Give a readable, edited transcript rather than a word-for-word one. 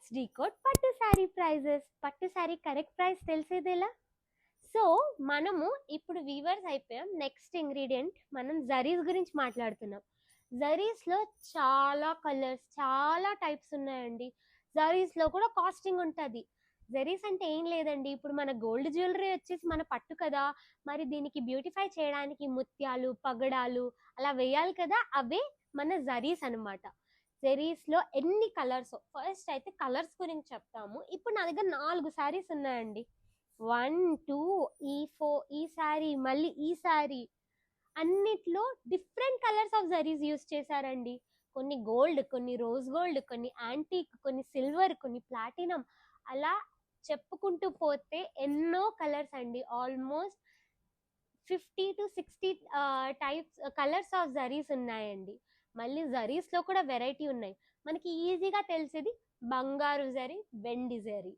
Let's decode పట్టు sari prices. పట్టు sari correct price తెలిసేది ఎలా? సో మనము ఇప్పుడు వీవర్స్ అయిపోయాం. నెక్స్ట్ ఇంగ్రీడియంట్ మనం జరీస్ గురించి మాట్లాడుతున్నాం. జరీస్లో చాలా కలర్స్, చాలా టైప్స్ ఉన్నాయండి. జరీస్లో కూడా కాస్టింగ్ ఉంటుంది. జరీస్ అంటే ఏం లేదండి, ఇప్పుడు మన గోల్డ్ జ్యువెలరీ వచ్చేసి మన పట్టు కదా, మరి దీనికి బ్యూటిఫై చేయడానికి ముత్యాలు, పగడాలు అలా వేయాలి కదా, అవే మన జరీస్ అనమాట. జరీస్లో ఎన్ని కలర్స్, ఫస్ట్ అయితే కలర్స్ గురించి చెప్తాము. ఇప్పుడు నా దగ్గర 4 శారీస్ ఉన్నాయండి. 1 2 ఈ 4 ఈ శారీ, మళ్ళీ ఈ శారీ, అన్నిట్లో different colours of zaris use చేశారండి. కొన్ని గోల్డ్, కొన్ని రోజ్ గోల్డ్, కొన్ని యాంటీక్, కొన్ని సిల్వర్, కొన్ని ప్లాటినం, అలా చెప్పుకుంటూ పోతే ఎన్నో కలర్స్ అండి. Almost 50 to 60 types colours of zaris ఉన్నాయండి. మళ్ళీ జరీస్లో కూడా వెరైటీ ఉన్నాయి. మనకి ఈజీగా తెలిసేది బంగారు జరీ, వెండి జరీ.